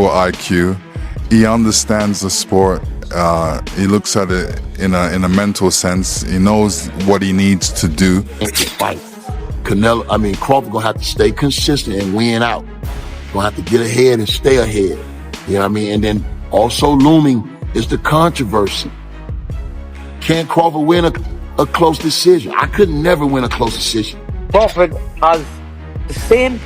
incredible IQ. He understands the sport. He looks at it in a mental sense. He knows what he needs to do. Fight. Crawford gonna have to stay consistent and win out. Gonna have to get ahead and stay ahead. You know what I mean? And then also looming is the controversy. Can Crawford win a close decision? I could never win a close decision. Crawford has the same,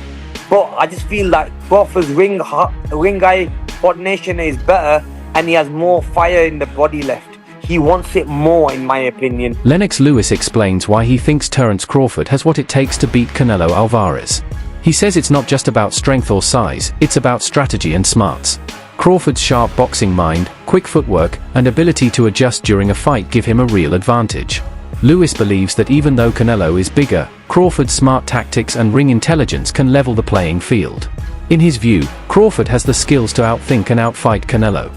but I just feel like Crawford's ring-eye coordination is better and he has more fire in the body left. He wants it more, in my opinion. Lennox Lewis explains why he thinks Terence Crawford has what it takes to beat Canelo Alvarez. He says it's not just about strength or size, it's about strategy and smarts. Crawford's sharp boxing mind, quick footwork, and ability to adjust during a fight give him a real advantage. Lewis believes that even though Canelo is bigger, Crawford's smart tactics and ring intelligence can level the playing field. In his view, Crawford has the skills to outthink and outfight Canelo.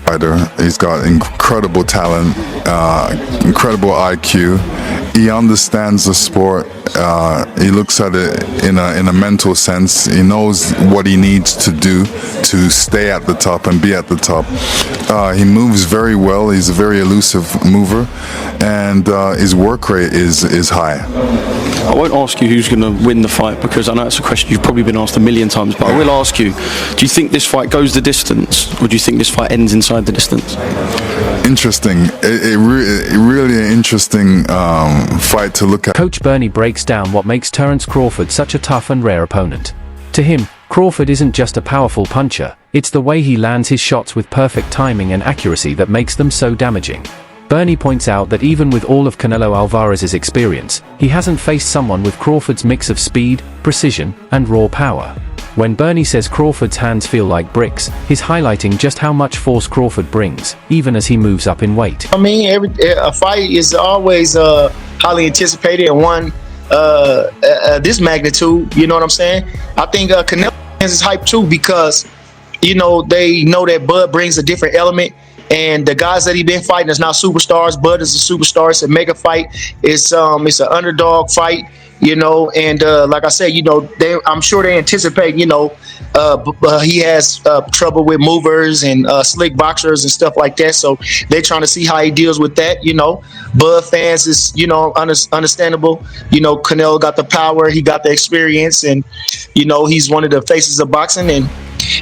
He's got incredible talent, incredible IQ. He understands the sport. He looks at it in a mental sense. He knows what he needs to do to stay at the top and be at the top. He moves very well. He's a very elusive mover, and his work rate is high. I won't ask you who's going to win the fight because I know it's a question you've probably been asked a million times, but I will ask you, do you think this fight goes the distance, or do you think this fight ends inside the distance? Interesting. Really an interesting fight to look at. Coach Bernie breaks down what makes Terence Crawford such a tough and rare opponent. To him, Crawford isn't just a powerful puncher, it's the way he lands his shots with perfect timing and accuracy that makes them so damaging. Bernie points out that even with all of Canelo Alvarez's experience, he hasn't faced someone with Crawford's mix of speed, precision, and raw power. When Bernie says Crawford's hands feel like bricks, he's highlighting just how much force Crawford brings, even as he moves up in weight. A fight is always highly anticipated, and one this magnitude, you know what I'm saying? I think Canelo is hyped too because, they know that Bud brings a different element. And the guys that he been fighting is now superstars. Bud is a superstar. It's a mega fight. It's an underdog fight, And like I said, I'm sure they anticipate, he has trouble with movers and slick boxers and stuff like that. So they're trying to see how he deals with that. Bud fans is understandable. Canelo got the power. He got the experience, and he's one of the faces of boxing. And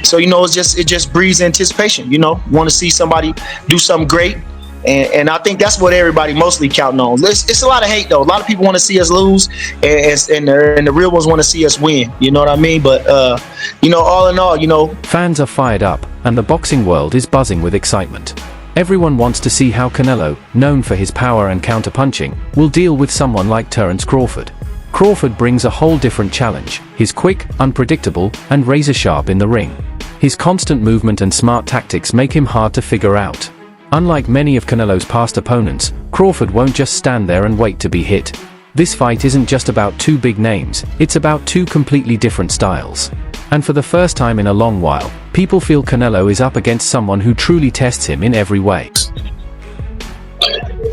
so it just breeds anticipation. Want to see somebody do something great, and I think that's what everybody mostly counting on. It's a lot of hate though. A lot of people want to see us lose, and the real ones want to see us win. You know what I mean? But all in all, fans are fired up, and the boxing world is buzzing with excitement. Everyone wants to see how Canelo, known for his power and counterpunching, will deal with someone like Terence Crawford. Crawford brings a whole different challenge. He's quick, unpredictable, and razor-sharp in the ring. His constant movement and smart tactics make him hard to figure out. Unlike many of Canelo's past opponents, Crawford won't just stand there and wait to be hit. This fight isn't just about two big names, it's about two completely different styles. And for the first time in a long while, people feel Canelo is up against someone who truly tests him in every way.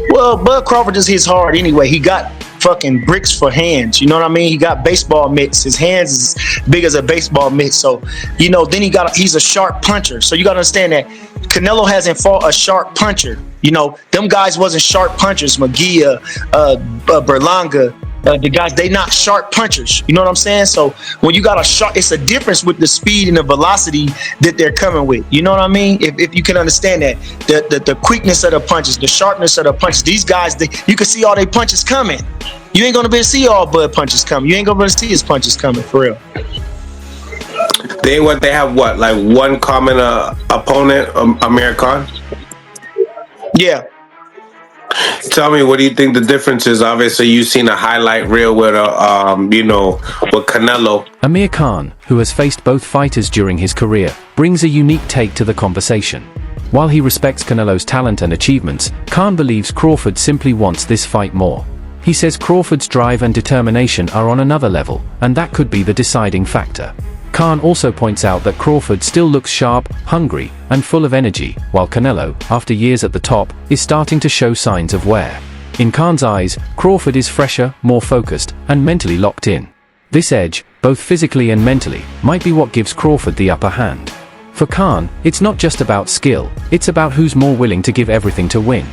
Well, Bud Crawford just hits hard anyway. He got fucking bricks for hands, you know what I mean? He got baseball mitts. His hands is as big as a baseball mitt. So, then he's a sharp puncher. So you gotta understand that Canelo hasn't fought a sharp puncher. Them guys wasn't sharp punchers. Magia, Berlanga, the guys, they not sharp punchers. You know what I'm saying? So when you got it's a difference with the speed and the velocity that they're coming with. You know what I mean? If you can understand that, the quickness of the punches, the sharpness of the punches. These guys, you can see all their punches coming. You ain't gonna be able to see all Bud punches coming. You ain't gonna be able to see his punches coming for real. They have like one common opponent, Amir Khan? Yeah. Tell me, what do you think the difference is? Obviously, you've seen a highlight reel with with Canelo. Amir Khan, who has faced both fighters during his career, brings a unique take to the conversation. While he respects Canelo's talent and achievements, Khan believes Crawford simply wants this fight more. He says Crawford's drive and determination are on another level, and that could be the deciding factor. Khan also points out that Crawford still looks sharp, hungry, and full of energy, while Canelo, after years at the top, is starting to show signs of wear. In Khan's eyes, Crawford is fresher, more focused, and mentally locked in. This edge, both physically and mentally, might be what gives Crawford the upper hand. For Khan, it's not just about skill, it's about who's more willing to give everything to win.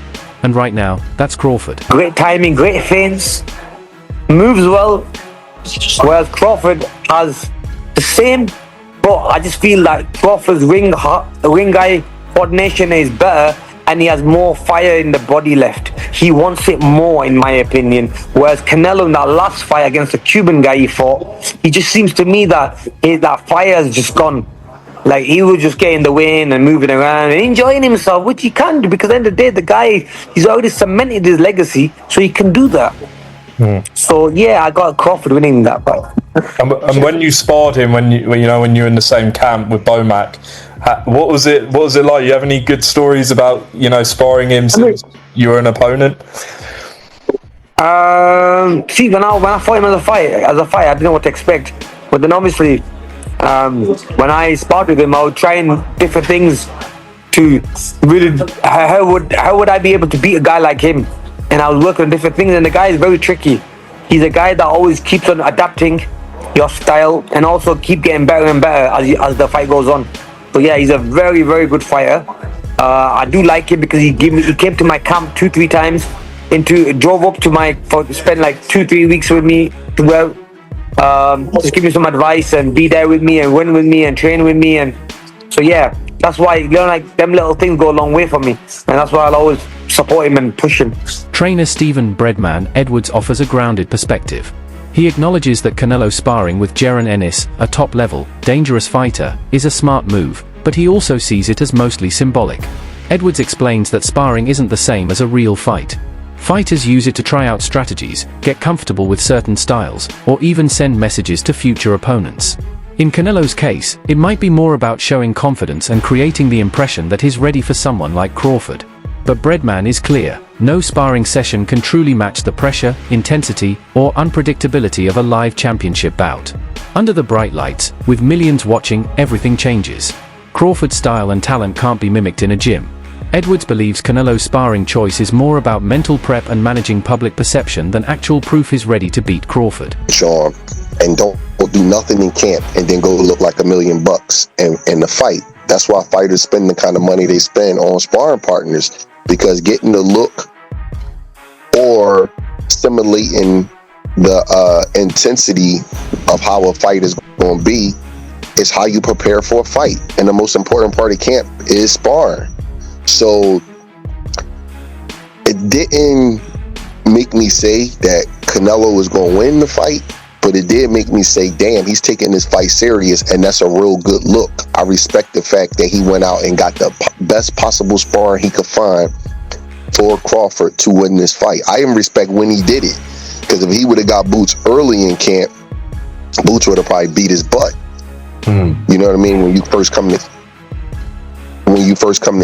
And right now, that's Crawford. Great timing, great feints, moves well, whereas Crawford has the same, but I just feel like Crawford's ring eye coordination is better, and he has more fire in the body left. He wants it more, in my opinion. Whereas Canelo, in that last fight against the Cuban guy he fought, he just seems to me that that fire has just gone. Like, he was just getting the win and moving around and enjoying himself, which he can do, because at the end of the day, the guy, he's already cemented his legacy, so he can do that. So yeah, I got Crawford winning that fight. And when you sparred him, when you were in the same camp with Bomac, what was it like? You have any good stories about sparring him since you were an opponent? See, when I fought him as a fight, I didn't know what to expect. But then obviously, when I sparred with him, I would try different things to really how would I be able to beat a guy like him? And I was working on different things, and the guy is very tricky. He's a guy that always keeps on adapting your style and also keep getting better and better as the fight goes on. So yeah, he's a very, very good fighter. I do like him because he came to my camp 2-3 times, drove up to spend like 2-3 weeks with me to just give me some advice and be there with me and win with me and train with me. And so yeah, that's why them little things go a long way for me, and that's why I'll always support him and push him. Trainer Stephen "Breadman" Edwards offers a grounded perspective. He acknowledges that Canelo sparring with Jaron Ennis, a top-level, dangerous fighter, is a smart move, but he also sees it as mostly symbolic. Edwards explains that sparring isn't the same as a real fight. Fighters use it to try out strategies, get comfortable with certain styles, or even send messages to future opponents. In Canelo's case, it might be more about showing confidence and creating the impression that he's ready for someone like Crawford. But Breadman is clear, no sparring session can truly match the pressure, intensity, or unpredictability of a live championship bout. Under the bright lights, with millions watching, everything changes. Crawford's style and talent can't be mimicked in a gym. Edwards believes Canelo's sparring choice is more about mental prep and managing public perception than actual proof he's ready to beat Crawford. Sean, and don't do nothing in camp and then go look like $1 million in the fight. That's why fighters spend the kind of money they spend on sparring partners, because getting the look or stimulating the intensity of how a fight is going to be is how you prepare for a fight. And the most important part of camp is sparring. So it didn't make me say that Canelo was going to win the fight, but it did make me say, damn, he's taking this fight serious, and that's a real good look. I respect the fact that he went out and got the best possible sparring he could find for Crawford to win this fight. I even respect when he did it, because if he would have got Boots early in camp, Boots would have probably beat his butt. You know what I mean? When you first come to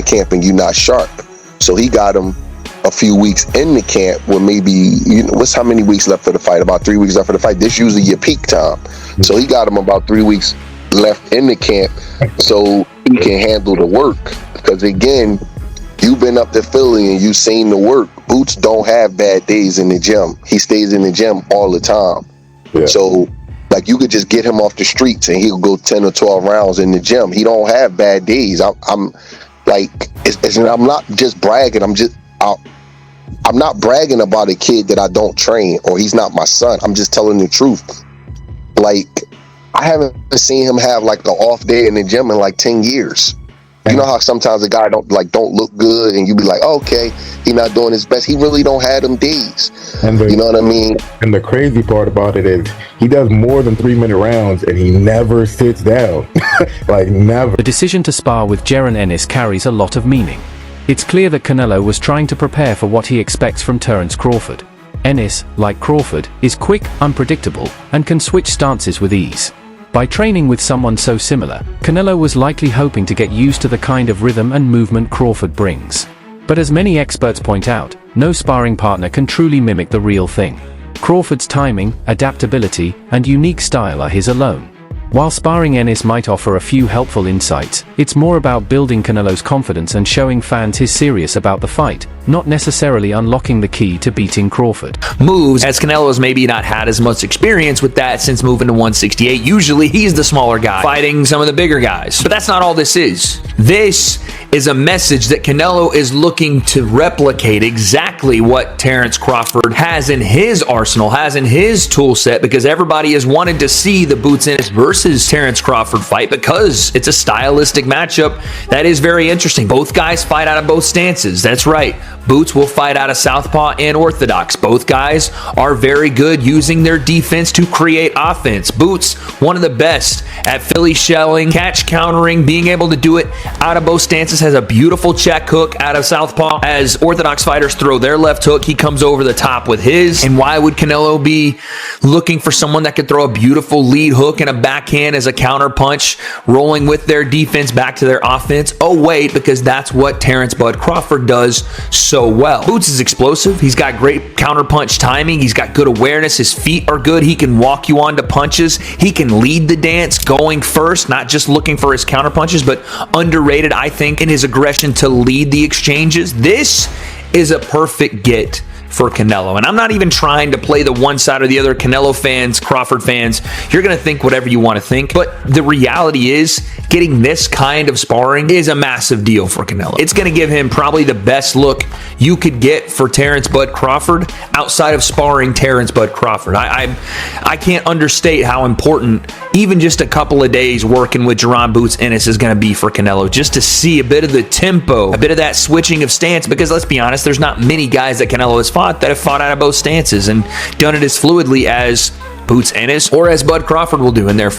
camp and you're not sharp. So he got him a few weeks in the camp, where maybe, what's how many weeks left for the fight? About 3 weeks left for the fight. This is usually your peak time. So he got him about 3 weeks left in the camp so he can handle the work. Because again, you've been up to Philly and you've seen the work. Boots don't have bad days in the gym. He stays in the gym all the time. Yeah. So like, you could just get him off the streets and he'll go 10 or 12 rounds in the gym. He don't have bad days. I'm not just bragging. I'm not bragging about a kid that I don't train, or he's not my son. I'm just telling the truth. Like, I haven't seen him have like an off day in the gym in like 10 years. You know how sometimes a guy don't look good and you be like, oh, okay, he not doing his best. He really don't have them days. You know what I mean? And the crazy part about it is he does more than 3-minute rounds and he never sits down. Like, never. The decision to spar with Jaron Ennis carries a lot of meaning. It's clear that Canelo was trying to prepare for what he expects from Terence Crawford. Ennis, like Crawford, is quick, unpredictable, and can switch stances with ease. By training with someone so similar, Canelo was likely hoping to get used to the kind of rhythm and movement Crawford brings. But as many experts point out, no sparring partner can truly mimic the real thing. Crawford's timing, adaptability, and unique style are his alone. While sparring Ennis might offer a few helpful insights, it's more about building Canelo's confidence and showing fans he's serious about the fight, not necessarily unlocking the key to beating Crawford. Moves, as Canelo has maybe not had as much experience with that since moving to 168. Usually he's the smaller guy fighting some of the bigger guys. But that's not all this is. This is a message that Canelo is looking to replicate exactly what Terence Crawford has in his arsenal, has in his tool set, because everybody has wanted to see the Boots Ennis versus Terence Crawford fight because it's a stylistic matchup that is very interesting. Both guys fight out of both stances. That's right. Boots will fight out of southpaw and orthodox. Both guys are very good using their defense to create offense. Boots, one of the best at Philly shelling, catch countering, being able to do it out of both stances, has a beautiful check hook out of southpaw. As orthodox fighters throw their left hook, he comes over the top with his. And why would Canelo be looking for someone that could throw a beautiful lead hook and a backhand as a counter punch, rolling with their defense back to their offense? Oh wait, because that's what Terence Bud Crawford does so well. Boots is explosive. He's got great counter punch timing. He's got good awareness. His feet are good. He can walk you onto punches. He can lead the dance going first, not just looking for his counter punches, but underrated, I think, in his aggression to lead the exchanges. This is a perfect get for Canelo. And I'm not even trying to play the one side or the other. Canelo fans, Crawford fans, you're going to think whatever you want to think. But the reality is, getting this kind of sparring is a massive deal for Canelo. It's going to give him probably the best look you could get for Terence Bud Crawford outside of sparring Terence Bud Crawford. I can't understate how important even just a couple of days working with Jaron Boots Ennis is going to be for Canelo, just to see a bit of the tempo, a bit of that switching of stance, because let's be honest, there's not many guys that Canelo has fought that have fought out of both stances and done it as fluidly as Boots Ennis or as Bud Crawford will do in their